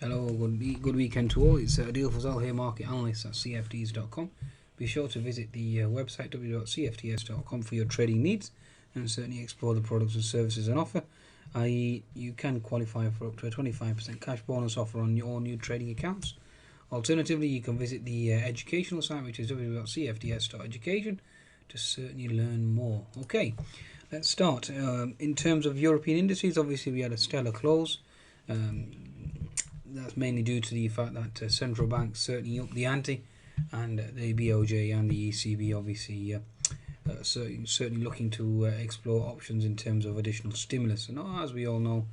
Hello, good weekend to all. It's Adil Fazal here, market analyst at CFDs.com. Be sure to visit the website www.cfds.com for your trading needs and certainly explore the products and services on offer. I.e., you can qualify for up to a 25% cash bonus offer on your new trading accounts. Alternatively, you can visit the educational site, which is www.cfds.education, to certainly learn more. Okay, let's start. In terms of European indices, obviously we had a stellar close. That's mainly due to the fact that central banks certainly upped the ante, and the BOJ and the ECB obviously certainly looking to explore options in terms of additional stimulus. And as we all know,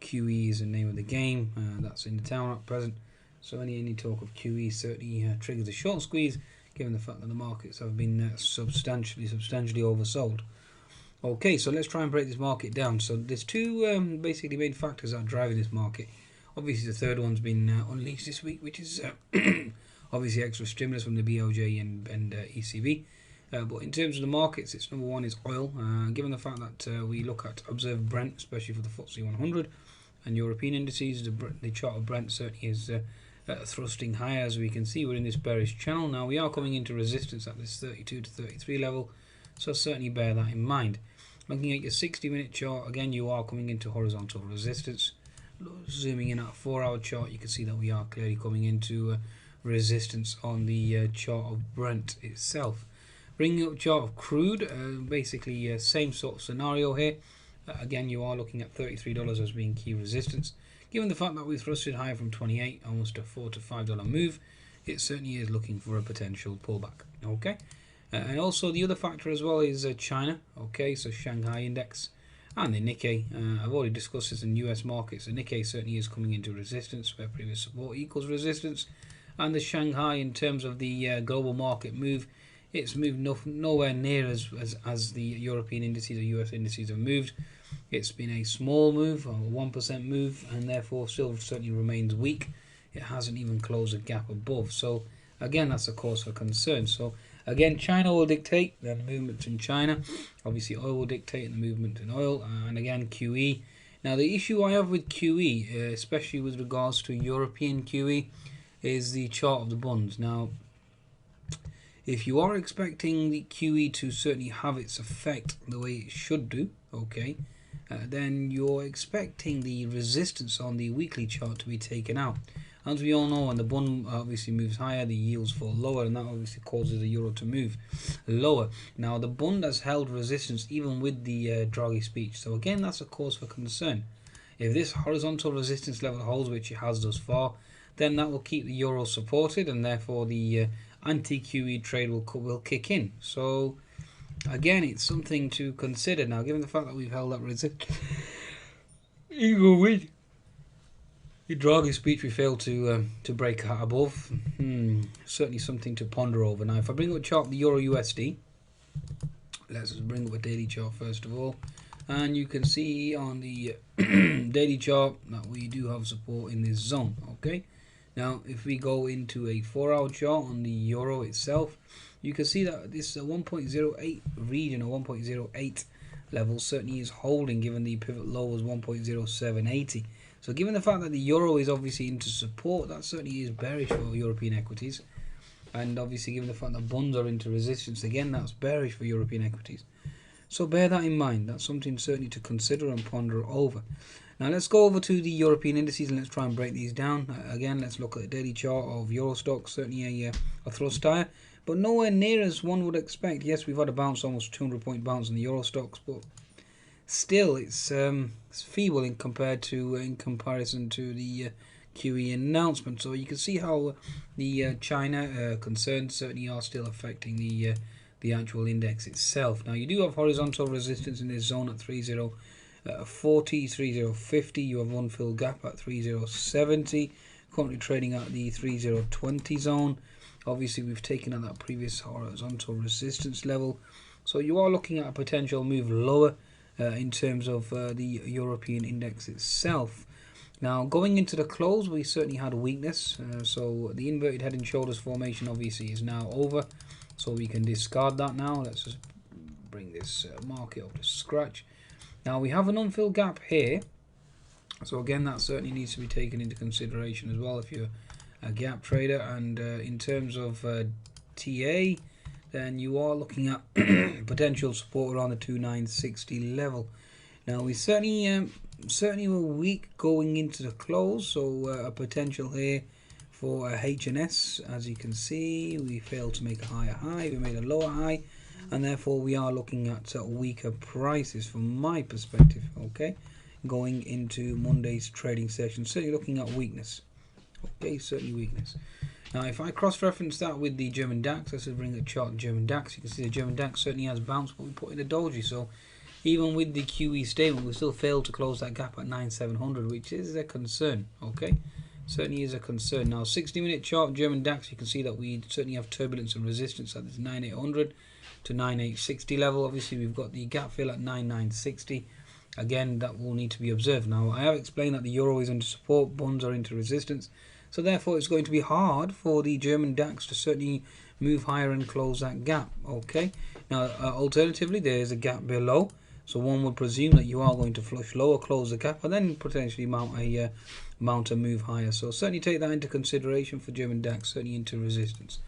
QE is the name of the game. That's in the town at present. So any talk of QE certainly triggers a short squeeze, given the fact that the markets have been substantially oversold. Okay, so let's try and break this market down. So there's two basically main factors that are driving this market. Obviously, the third one's been unleashed this week, which is obviously extra stimulus from the BOJ and ECB. But in terms of the markets, it's number one is oil. Given the fact that we observe Brent, especially for the FTSE 100 and European indices, the chart of Brent certainly is thrusting higher. As we can see, we're in this bearish channel. Now, we are coming into resistance at this 32 to 33 level, so certainly bear that in mind. Looking at your 60-minute chart, again, you are coming into horizontal resistance. Zooming in at a 4-hour chart, you can see that we are clearly coming into resistance on the chart of Brent itself. Bringing up chart of crude, basically same sort of scenario here. Again, you are looking at $33 as being key resistance. Given the fact that we thrusted higher from 28, almost a $4 to $5 move, it certainly is looking for a potential pullback. Okay, and also the other factor as well is China. Okay, so Shanghai index and the Nikkei. I've already discussed this in US markets. The Nikkei certainly is coming into resistance where previous support equals resistance, and the Shanghai, in terms of the global market move, it's moved nowhere near as the European indices or US indices have moved. It's been a small move, a 1% move, and therefore still certainly remains weak. It hasn't even closed a gap above. So again, that's a cause for concern. So again, China will dictate the movements in China. Obviously, oil will dictate the movement in oil. And again, QE. Now, the issue I have with QE, especially with regards to European QE, is the chart of the Bund. Now, if you are expecting the QE to certainly have its effect the way it should do, okay, then you're expecting the resistance on the weekly chart to be taken out. As we all know, when the Bund obviously moves higher, the yields fall lower, and that obviously causes the euro to move lower. Now, the Bund has held resistance even with the Draghi speech. So again, that's a cause for concern. If this horizontal resistance level holds, which it has thus far, then that will keep the euro supported, and therefore the anti-QE trade will kick in. So again, it's something to consider. Now, given the fact that we've held that resistance, even with the Draghi speech, we failed to break out above. Certainly something to ponder over. Now, if I bring up a chart, the Euro USD, let's just bring up a daily chart first of all, and you can see on the daily chart that we do have support in this zone. Okay, now if we go into a 4-hour chart on the euro itself, you can see that this 1.08 region or 1.08 level certainly is holding, given the pivot low was 1.0780. So given the fact that the euro is obviously into support, that certainly is bearish for European equities. And obviously given the fact that bonds are into resistance, again, that's bearish for European equities. So bear that in mind. That's something certainly to consider and ponder over. Now let's go over to the European indices and let's try and break these down. Again, let's look at the daily chart of Eurostoxx, certainly a thrust higher, but nowhere near as one would expect. Yes, we've had a bounce, almost 200-point bounce in the Eurostoxx, but still, it's feeble in comparison to the QE announcement. So you can see how the China concerns certainly are still affecting the actual index itself. Now, you do have horizontal resistance in this zone at 3040, 3050. You have unfilled gap at 3070. Currently trading at the 3020 zone. Obviously, we've taken out that previous horizontal resistance level. So you are looking at a potential move lower in terms of the European index itself. Now, going into the close, we certainly had a weakness. So the inverted head and shoulders formation obviously is now over. So we can discard that now. Let's just bring this market up to scratch. Now, we have an unfilled gap here So again, that certainly needs to be taken into consideration as well if you're a gap trader. And in terms of TA, then you are looking at potential support around the 2960 level. Now we certainly were weak going into the close, so a potential here for H&S. As you can see, we failed to make a higher high, we made a lower high, and therefore we are looking at weaker prices from my perspective. Okay, going into Monday's trading session, certainly looking at weakness. Okay, certainly weakness. Now if I cross-reference that with the German DAX, let's bring a chart German DAX. You can see the German DAX certainly has bounced, but we put in a doji. So even with the QE statement, we still failed to close that gap at 9,700, which is a concern. Okay, certainly is a concern. Now 60-minute chart German DAX, you can see that we certainly have turbulence and resistance at this 9,800 to 9,860 level. Obviously we've got the gap fill at 9,960. Again, that will need to be observed. Now I have explained that the euro is into support, bonds are into resistance, so therefore it's going to be hard for the German DAX to certainly move higher and close that gap. Okay, now alternatively there is a gap below, so one would presume that you are going to flush lower, close the gap, and then potentially mount a move higher. So certainly take that into consideration for German DAX, certainly into resistance.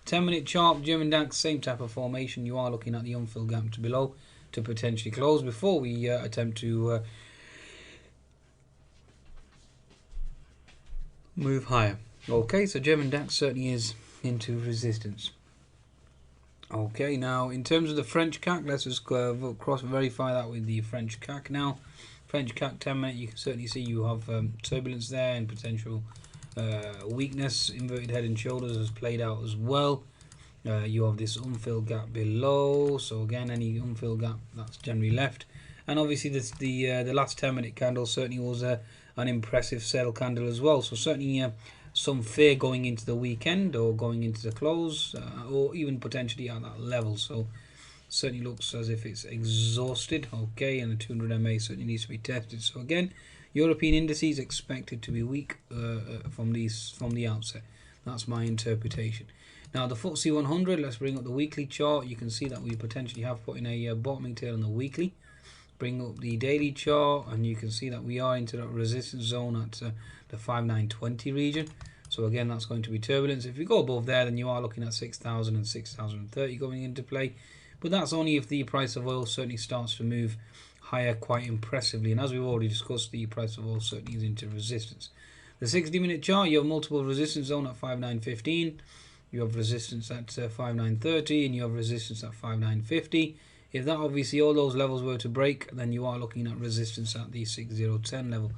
10-minute chart German DAX, same type of formation. You are looking at the unfilled gap to below to potentially close before we attempt to move higher. Okay, so German DAX certainly is into resistance. Okay, now in terms of the French CAC, let's just cross verify that with the French CAC now. French CAC 10-minute, you can certainly see you have turbulence there and potential weakness. Inverted head and shoulders has played out as well. You have this unfilled gap below, so again any unfilled gap that's generally left. And obviously this the last 10-minute candle certainly was an impressive sell candle as well. So certainly some fear going into the weekend or going into the close, or even potentially at that level. So certainly looks as if it's exhausted. Okay, and the 200 MA certainly needs to be tested. So again, European indices expected to be weak from the outset. That's my interpretation. Now the FTSE 100, let's bring up the weekly chart. You can see that we potentially have put in a bottoming tail on the weekly. Bring up the daily chart, and you can see that we are into that resistance zone at the 5920 region. So again, that's going to be turbulence. If you go above there, then you are looking at 6,000 and 6,030 going into play. But that's only if the price of oil certainly starts to move higher quite impressively. And as we've already discussed, the price of oil certainly is into resistance. The 60-minute chart, you have multiple resistance zone at 5915. You have resistance at 5930, and you have resistance at 5950. If that obviously all those levels were to break, then you are looking at resistance at the 6010 level.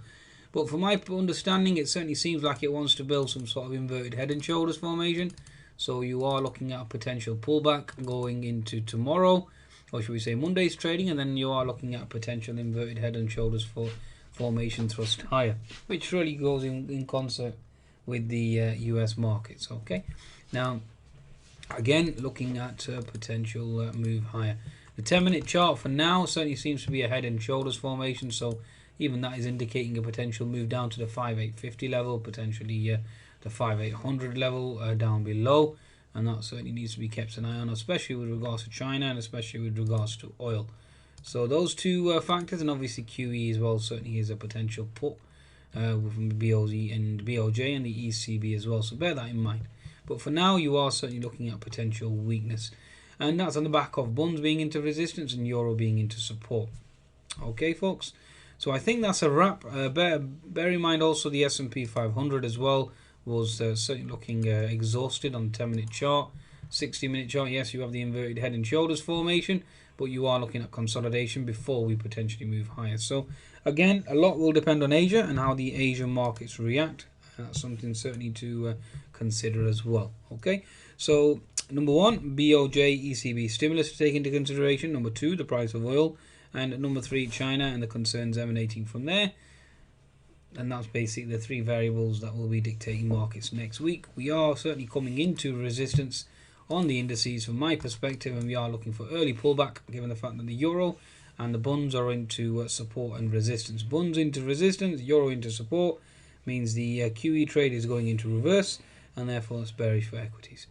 But from my understanding, it certainly seems like it wants to build some sort of inverted head and shoulders formation. So you are looking at a potential pullback going into tomorrow, or should we say Monday's trading, and then you are looking at potential inverted head and shoulders for formation thrust higher, which really goes in concert with the US markets. Okay, now again looking at potential move higher. The 10-minute chart for now certainly seems to be a head and shoulders formation, so even that is indicating a potential move down to the 5850 level, potentially the 5800 level down below, and that certainly needs to be kept an eye on, especially with regards to China and especially with regards to oil. So those two factors, and obviously QE as well, certainly is a potential put from the BOJ and the ECB as well, so bear that in mind. But for now, you are certainly looking at potential weakness, and that's on the back of bonds being into resistance and euro being into support. Okay, folks, so I think that's a wrap. Bear in mind also the S&P 500 as well was certainly looking exhausted on the 10-minute chart. 60-minute chart, yes, you have the inverted head and shoulders formation, but you are looking at consolidation before we potentially move higher. So again, a lot will depend on Asia and how the Asian markets react. That's something certainly to consider as well. Okay, so number one, BOJ ECB stimulus to take into consideration. Number two, the price of oil. And number three, China and the concerns emanating from there. And that's basically the three variables that will be dictating markets next week. We are certainly coming into resistance on the indices from my perspective, and we are looking for early pullback given the fact that the euro and the bonds are into support and resistance. Bonds into resistance, euro into support, means the QE trade is going into reverse, and therefore it's bearish for equities.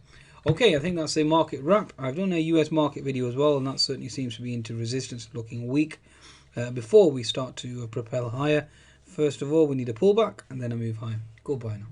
Okay, I think that's a market wrap. I've done a US market video as well, and that certainly seems to be into resistance, looking weak before we start to propel higher. First of all, we need a pullback and then a move higher. Goodbye now.